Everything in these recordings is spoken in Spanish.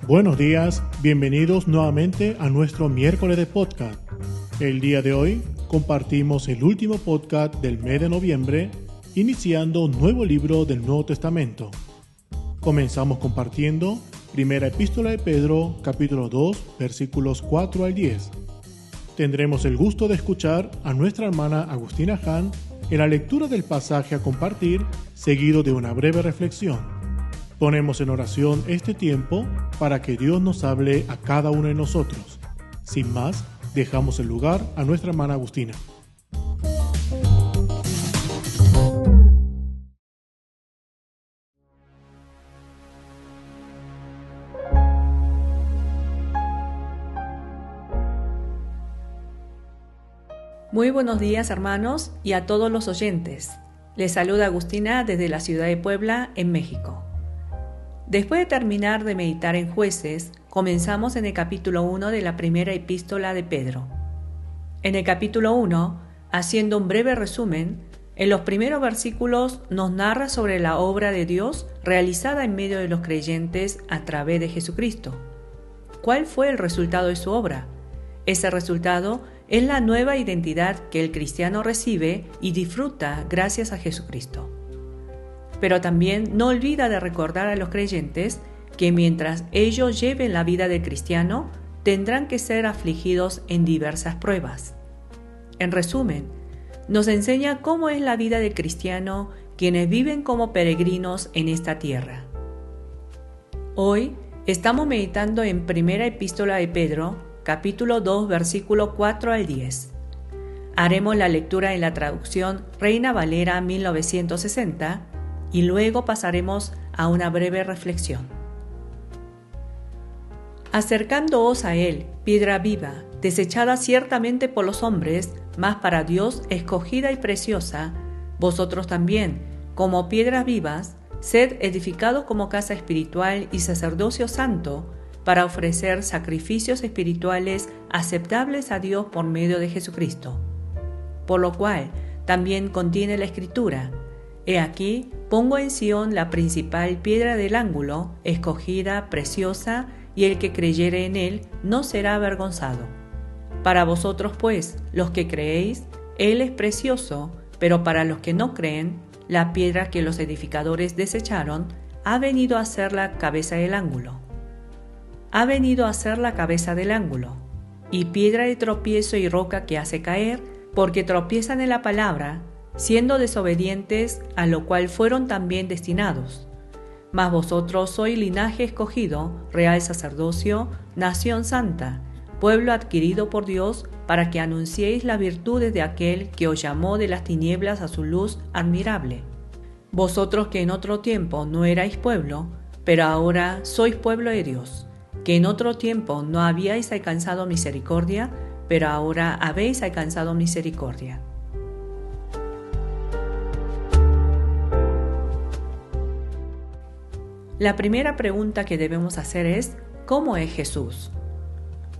Buenos días, bienvenidos nuevamente a nuestro miércoles de podcast. El día de hoy compartimos el último podcast del mes de noviembre, iniciando un nuevo libro del Nuevo Testamento. Comenzamos compartiendo Primera Epístola de Pedro, capítulo 2, versículos 4 al 10. Tendremos el gusto de escuchar a nuestra hermana Agustina Han en la lectura del pasaje a compartir, seguido de una breve reflexión. Ponemos en oración este tiempo para que Dios nos hable a cada uno de nosotros. Sin más, dejamos el lugar a nuestra hermana Agustina. Muy buenos días, hermanos, y a todos los oyentes. Les saluda Agustina desde la ciudad de Puebla, en México. Después de terminar de meditar en Jueces, comenzamos en el capítulo 1 de la primera epístola de Pedro. En el capítulo 1, haciendo un breve resumen, en los primeros versículos nos narra sobre la obra de Dios realizada en medio de los creyentes a través de Jesucristo. ¿Cuál fue el resultado de su obra? Ese resultado es la nueva identidad que el cristiano recibe y disfruta gracias a Jesucristo. Pero también no olvida de recordar a los creyentes que mientras ellos lleven la vida del cristiano, tendrán que ser afligidos en diversas pruebas. En resumen, nos enseña cómo es la vida del cristiano quienes viven como peregrinos en esta tierra. Hoy estamos meditando en Primera Epístola de Pedro, capítulo 2, versículo 4 al 10. Haremos la lectura en la traducción Reina Valera 1960 y luego pasaremos a una breve reflexión. Acercándoos a Él, piedra viva, desechada ciertamente por los hombres, mas para Dios escogida y preciosa, vosotros también, como piedras vivas, sed edificados como casa espiritual y sacerdocio santo, para ofrecer sacrificios espirituales aceptables a Dios por medio de Jesucristo. Por lo cual, también contiene la Escritura: He aquí, pongo en Sión la principal piedra del ángulo, escogida, preciosa, y el que creyere en él no será avergonzado. Para vosotros, pues, los que creéis, él es precioso, pero para los que no creen, la piedra que los edificadores desecharon ha venido a ser la cabeza del ángulo. Ha venido a ser la cabeza del ángulo, y piedra de tropiezo y roca que hace caer, porque tropiezan en la palabra, siendo desobedientes, a lo cual fueron también destinados. Mas vosotros sois linaje escogido, real sacerdocio, nación santa, pueblo adquirido por Dios, para que anunciéis las virtudes de aquel que os llamó de las tinieblas a su luz admirable. Vosotros que en otro tiempo no erais pueblo, pero ahora sois pueblo de Dios, que en otro tiempo no habíais alcanzado misericordia, pero ahora habéis alcanzado misericordia. La primera pregunta que debemos hacer es: ¿cómo es Jesús?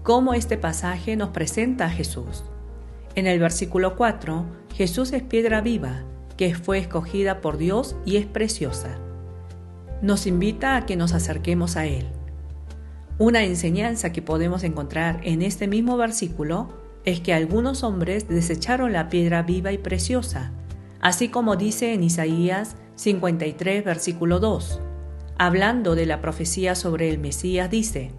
¿Cómo este pasaje nos presenta a Jesús? En el versículo 4, Jesús es piedra viva, que fue escogida por Dios y es preciosa. Nos invita a que nos acerquemos a Él. Una enseñanza que podemos encontrar en este mismo versículo es que algunos hombres desecharon la piedra viva y preciosa, así como dice en Isaías 53, versículo 2. Hablando de la profecía sobre el Mesías, dice: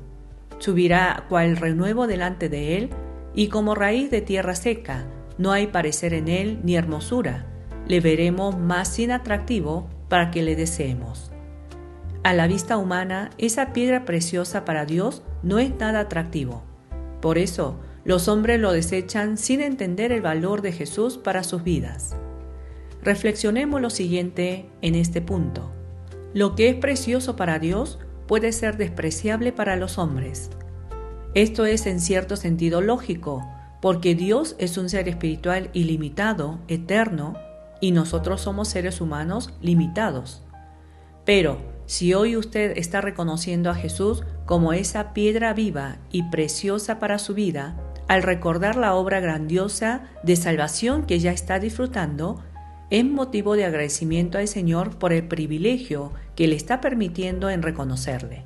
subirá cual renuevo delante de él, y como raíz de tierra seca, no hay parecer en él ni hermosura, le veremos más sin atractivo para que le deseemos. A la vista humana, esa piedra preciosa para Dios no es nada atractivo. Por eso, los hombres lo desechan sin entender el valor de Jesús para sus vidas. Reflexionemos lo siguiente en este punto. Lo que es precioso para Dios puede ser despreciable para los hombres. Esto es en cierto sentido lógico, porque Dios es un ser espiritual ilimitado, eterno, y nosotros somos seres humanos limitados. Pero si hoy usted está reconociendo a Jesús como esa piedra viva y preciosa para su vida, al recordar la obra grandiosa de salvación que ya está disfrutando, es motivo de agradecimiento al Señor por el privilegio que le está permitiendo en reconocerle.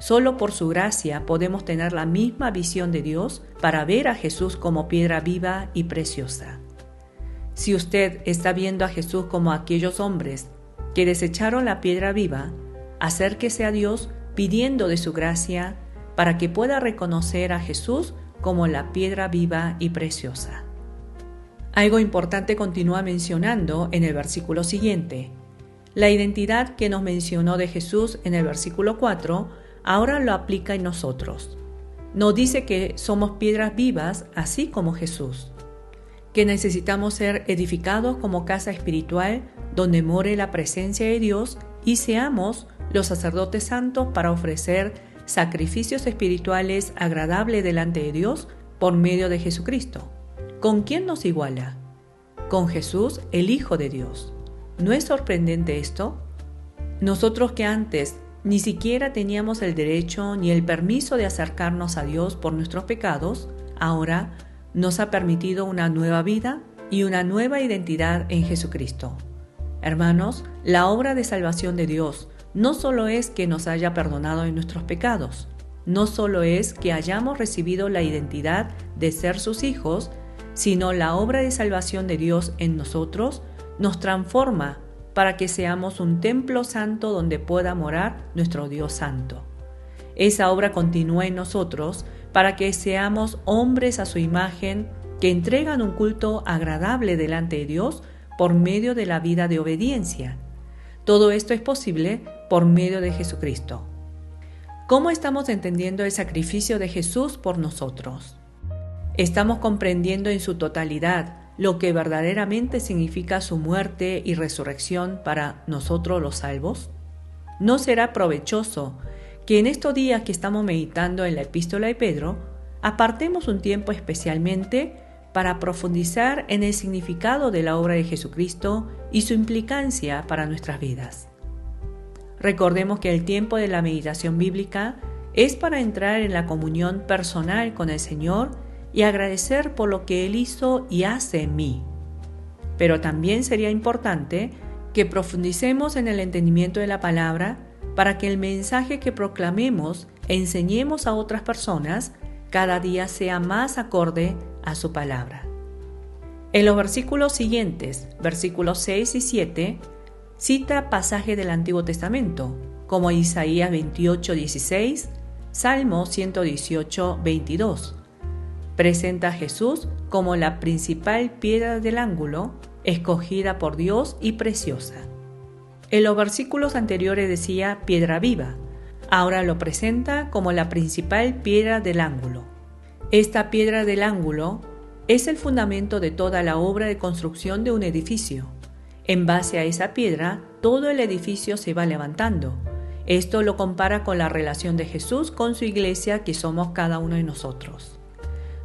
Solo por su gracia podemos tener la misma visión de Dios para ver a Jesús como piedra viva y preciosa. Si usted está viendo a Jesús como aquellos hombres que desecharon la piedra viva, acérquese a Dios pidiendo de su gracia para que pueda reconocer a Jesús como la piedra viva y preciosa. Algo importante continúa mencionando en el versículo siguiente. La identidad que nos mencionó de Jesús en el versículo 4 ahora lo aplica en nosotros. Nos dice que somos piedras vivas así como Jesús, que necesitamos ser edificados como casa espiritual donde more la presencia de Dios y seamos los sacerdotes santos para ofrecer sacrificios espirituales agradables delante de Dios por medio de Jesucristo. ¿Con quién nos iguala? Con Jesús, el Hijo de Dios. ¿No es sorprendente esto? Nosotros que antes ni siquiera teníamos el derecho ni el permiso de acercarnos a Dios por nuestros pecados, ahora nos ha permitido una nueva vida y una nueva identidad en Jesucristo. Hermanos, la obra de salvación de Dios no solo es que nos haya perdonado de nuestros pecados, no solo es que hayamos recibido la identidad de ser sus hijos, sino la obra de salvación de Dios en nosotros nos transforma para que seamos un templo santo donde pueda morar nuestro Dios santo. Esa obra continúa en nosotros para que seamos hombres a su imagen que entregan un culto agradable delante de Dios por medio de la vida de obediencia. Todo esto es posible por medio de Jesucristo. ¿Cómo estamos entendiendo el sacrificio de Jesús por nosotros? ¿Estamos comprendiendo en su totalidad lo que verdaderamente significa su muerte y resurrección para nosotros los salvos? ¿No será provechoso que en estos días que estamos meditando en la epístola de Pedro, apartemos un tiempo especialmente para profundizar en el significado de la obra de Jesucristo y su implicancia para nuestras vidas? Recordemos que el tiempo de la meditación bíblica es para entrar en la comunión personal con el Señor y agradecer por lo que Él hizo y hace en mí. Pero también sería importante que profundicemos en el entendimiento de la palabra para que el mensaje que proclamemos e enseñemos a otras personas cada día sea más acorde a su palabra. En los versículos siguientes, versículos 6 y 7, cita pasajes del Antiguo Testamento, como Isaías 28:16, Salmo 118:22. Presenta a Jesús como la principal piedra del ángulo, escogida por Dios y preciosa. En los versículos anteriores decía piedra viva, ahora lo presenta como la principal piedra del ángulo. Esta piedra del ángulo es el fundamento de toda la obra de construcción de un edificio. En base a esa piedra, todo el edificio se va levantando. Esto lo compara con la relación de Jesús con su iglesia, que somos cada uno de nosotros.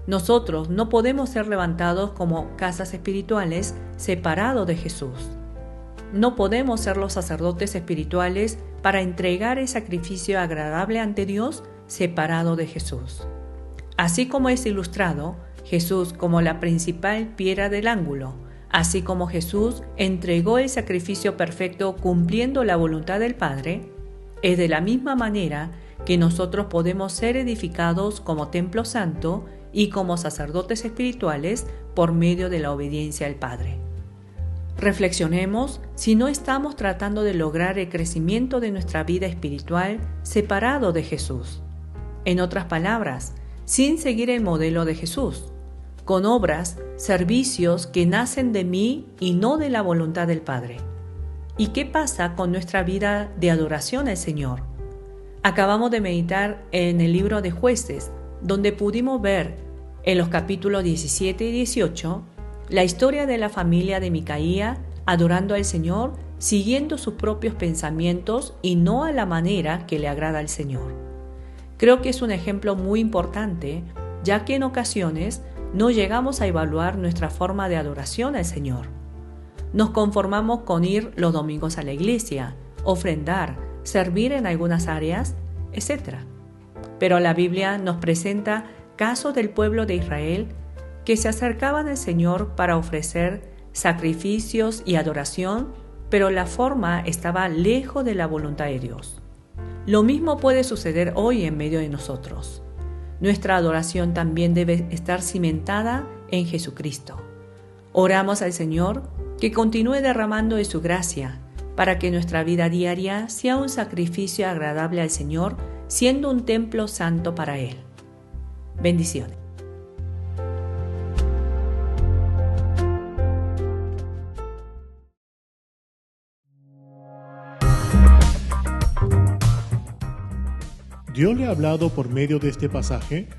Nosotros no podemos ser levantados como casas espirituales separados de Jesús. No podemos ser los sacerdotes espirituales para entregar el sacrificio agradable ante Dios separado de Jesús. Así como es ilustrado, Jesús como la principal piedra del ángulo, así como Jesús entregó el sacrificio perfecto cumpliendo la voluntad del Padre, es de la misma manera que nosotros podemos ser edificados como templo santo y como sacerdotes espirituales por medio de la obediencia al Padre. Reflexionemos si no estamos tratando de lograr el crecimiento de nuestra vida espiritual separado de Jesús. En otras palabras, sin seguir el modelo de Jesús, con obras, servicios que nacen de mí y no de la voluntad del Padre. ¿Y qué pasa con nuestra vida de adoración al Señor? Acabamos de meditar en el libro de Jueces, donde pudimos ver en los capítulos 17 y 18 la historia de la familia de Micaía adorando al Señor, siguiendo sus propios pensamientos y no a la manera que le agrada al Señor. Creo que es un ejemplo muy importante, ya que en ocasiones no llegamos a evaluar nuestra forma de adoración al Señor. Nos conformamos con ir los domingos a la iglesia, ofrendar, servir en algunas áreas, etc. Pero la Biblia nos presenta casos del pueblo de Israel que se acercaban al Señor para ofrecer sacrificios y adoración, pero la forma estaba lejos de la voluntad de Dios. Lo mismo puede suceder hoy en medio de nosotros. Nuestra adoración también debe estar cimentada en Jesucristo. Oramos al Señor que continúe derramando de su gracia para que nuestra vida diaria sea un sacrificio agradable al Señor, siendo un templo santo para Él. Bendiciones. ¿Dios le ha hablado por medio de este pasaje?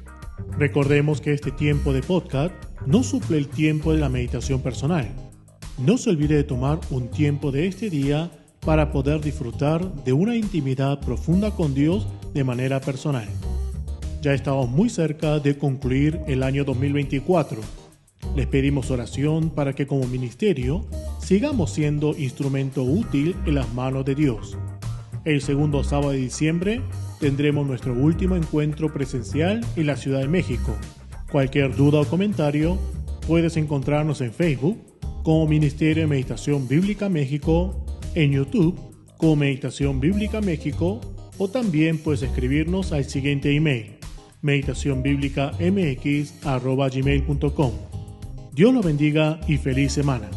Recordemos que este tiempo de podcast no suple el tiempo de la meditación personal. No se olvide de tomar un tiempo de este día para poder disfrutar de una intimidad profunda con Dios de manera personal. Ya estamos muy cerca de concluir el año 2024. Les pedimos oración para que como ministerio sigamos siendo instrumento útil en las manos de Dios. El segundo sábado de diciembre tendremos nuestro último encuentro presencial en la Ciudad de México. Cualquier duda o comentario, puedes encontrarnos en Facebook como Ministerio de Meditación Bíblica México, en YouTube como Meditación Bíblica México, o también puedes escribirnos al siguiente email, meditacionbiblicamx@gmail.com. Dios los bendiga y feliz semana.